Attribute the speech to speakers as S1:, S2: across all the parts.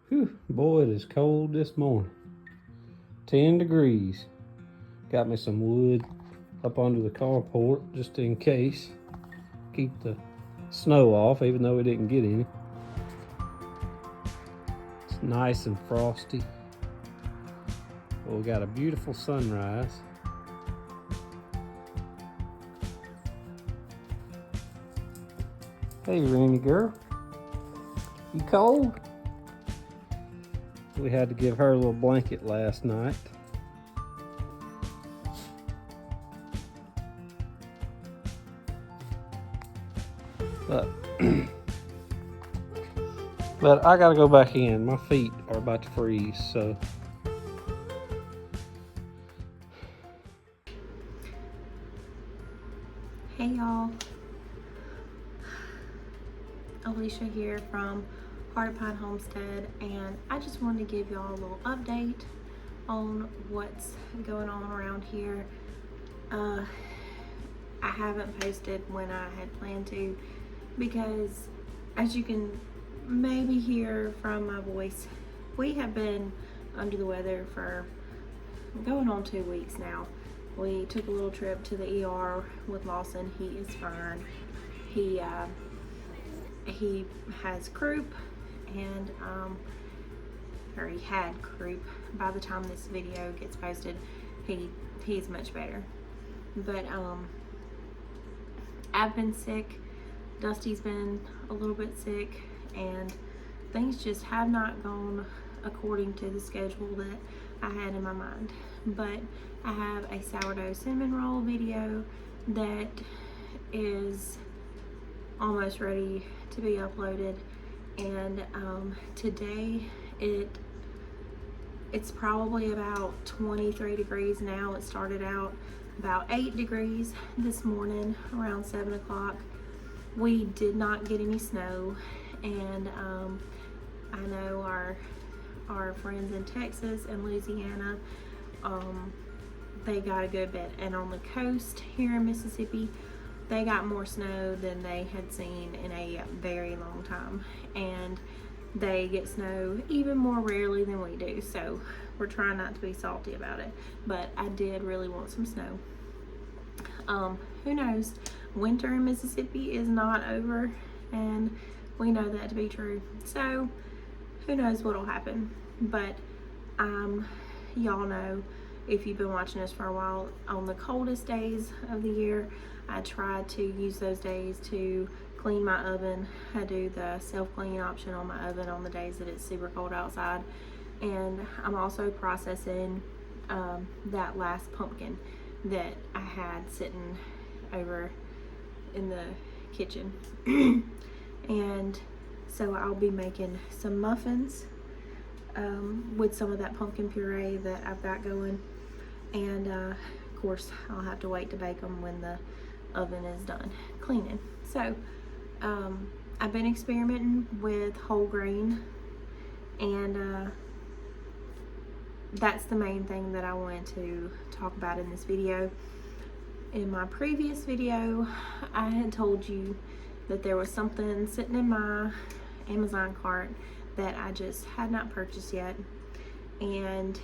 S1: Whew, boy, it is cold this morning. 10 degrees. Got me some wood up under the carport just in case. Keep the snow off, even though we didn't get any. It's nice and frosty. Well, we got a beautiful sunrise. Hey, Rainy girl. You cold? We had to give her a little blanket last night. But I gotta go back in. My feet are about to freeze, so.
S2: Hey y'all, Alicia here from Heart of Pine Homestead, and I just wanted to give y'all a little update on what's going on around here. I haven't posted when I had planned to because, as you can maybe hear from my voice, we have been under the weather for going on 2 weeks now. We took a little trip to the ER with Lawson. He is fine. He has croup, and or he had croup. By the time this video gets posted, he's much better. But I've been sick. Dusty's been a little bit sick, and things just have not gone according to the schedule that I had in my mind. But I have a sourdough cinnamon roll video that is almost ready to be uploaded, and today it's probably about 23 degrees now. It started out about 8 degrees this morning around 7 o'clock. We did not get any snow, and I know our friends in Texas and Louisiana, they got a good bit, and on the coast here in Mississippi, they got more snow than they had seen in a very long time, and they get snow even more rarely than we do, so we're trying not to be salty about it. But I did really want some snow. Who knows? Winter in Mississippi is not over, and we know that to be true, so who knows what'll happen. But y'all know, if you've been watching us for a while, on the coldest days of the year, I try to use those days to clean my oven. I do the self-clean option on my oven on the days that it's super cold outside. And I'm also processing that last pumpkin that I had sitting over in the kitchen. And so I'll be making some muffins with some of that pumpkin puree that I've got going. And of course, I'll have to wait to bake them when the oven is done cleaning. So I've been experimenting with whole grain, and that's the main thing that I wanted to talk about in this video. In my previous video, I had told you that there was something sitting in my Amazon cart that I just had not purchased yet, and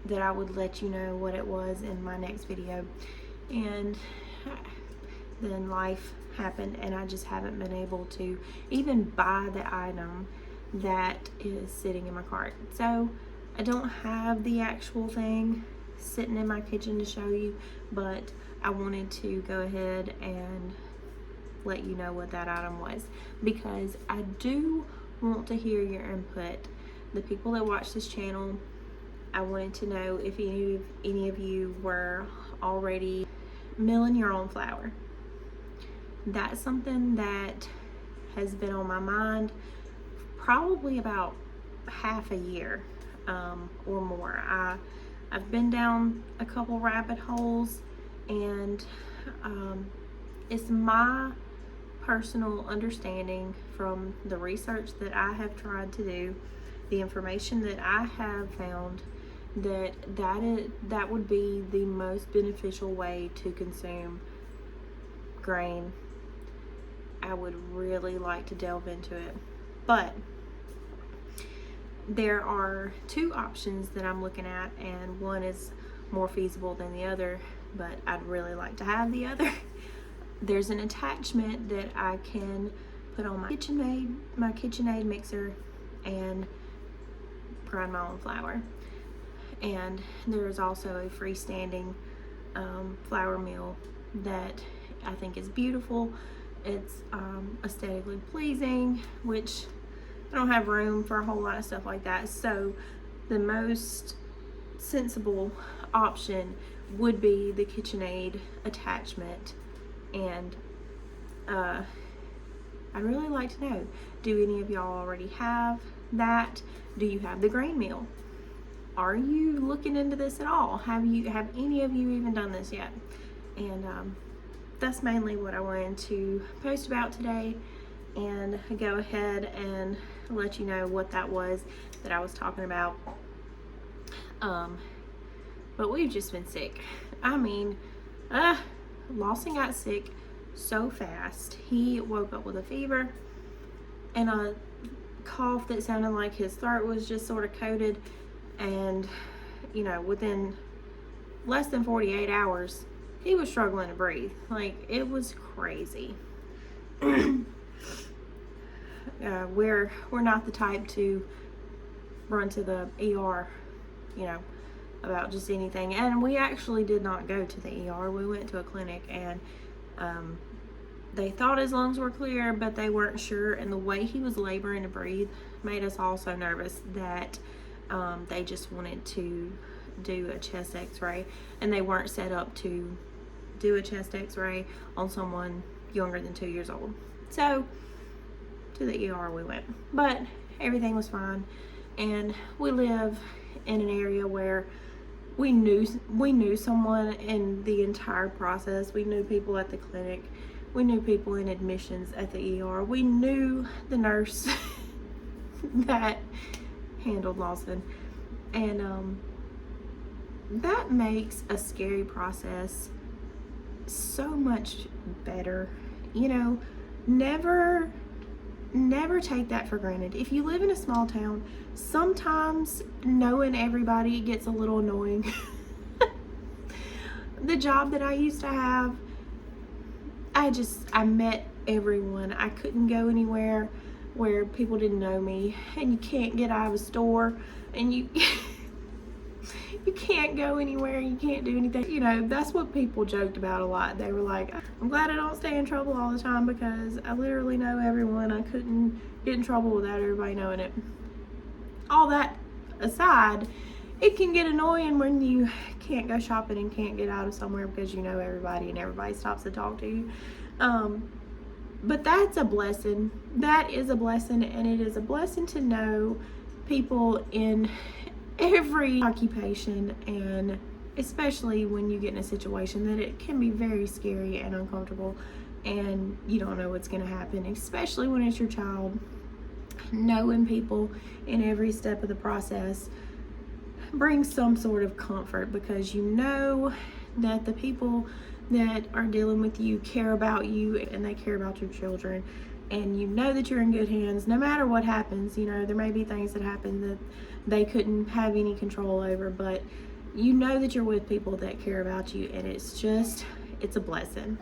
S2: that I would let you know what it was in my next video. And then life happened, and I just haven't been able to even buy the item that is sitting in my cart. So I don't have the actual thing sitting in my kitchen to show you, but I wanted to go ahead and let you know what that item was, because I do want to hear your input. The people that watch this channel, I wanted to know if any of you were already milling your own flour. That's something that has been on my mind probably about half a year or more. I've been down a couple rabbit holes, and it's my personal understanding from the research that I have tried to do, the information that I have found, that would be the most beneficial way to consume grain. I would really like to delve into it, but there are two options that I'm looking at, and one is more feasible than the other, but I'd really like to have the other. There's an attachment that I can put on my KitchenAid mixer and grind my own flour. And there is also a freestanding flour mill that I think is beautiful. It's aesthetically pleasing, which I don't have room for a whole lot of stuff like that. So the most sensible option would be the KitchenAid attachment. And I'd really like to know, do any of y'all already have that? Do you have the grain mill? Are you looking into this at all? Have any of you even done this yet? And that's mainly what I wanted to post about today, and go ahead and let you know what that was that I was talking about. But we've just been sick. I mean, Lawson got sick so fast. He woke up with a fever and a cough that sounded like his throat was just sort of coated, and you know, within less than 48 hours he was struggling to breathe. Like, it was crazy. We're not the type to run to the ER, you know, about just anything. And we actually did not go to the ER. We went to a clinic, and they thought his lungs were clear, but they weren't sure. And the way he was laboring to breathe made us all so nervous that they just wanted to do a chest x-ray, and they weren't set up to do a chest x-ray on someone younger than 2 years old. So to the ER we went, but everything was fine. And we live in an area where we knew someone in the entire process. We knew people at the clinic. We knew people in admissions at the ER. We knew the nurse that handled Lawson. And that makes a scary process so much better. You know, never take that for granted. If you live in a small town, sometimes knowing everybody gets a little annoying. The job that I used to have, I met everyone. I couldn't go anywhere where people didn't know me, and you can't get out of a store, and you can't go anywhere, you can't do anything. You know, that's what people joked about a lot. They were like, I'm glad I don't stay in trouble all the time, because I literally know everyone. I couldn't get in trouble without everybody knowing it. All that aside, it can get annoying when you can't go shopping and can't get out of somewhere because you know everybody and everybody stops to talk to you. But that's a blessing. That is a blessing, and it is a blessing to know people in every occupation, and especially when you get in a situation that it can be very scary and uncomfortable, and you don't know what's going to happen, especially when it's your child. Knowing people in every step of the process brings some sort of comfort, because you know that the people that are dealing with you care about you, and they care about your children, and you know that you're in good hands no matter what happens. You know, there may be things that happen that they couldn't have any control over, but you know that you're with people that care about you, and it's a blessing.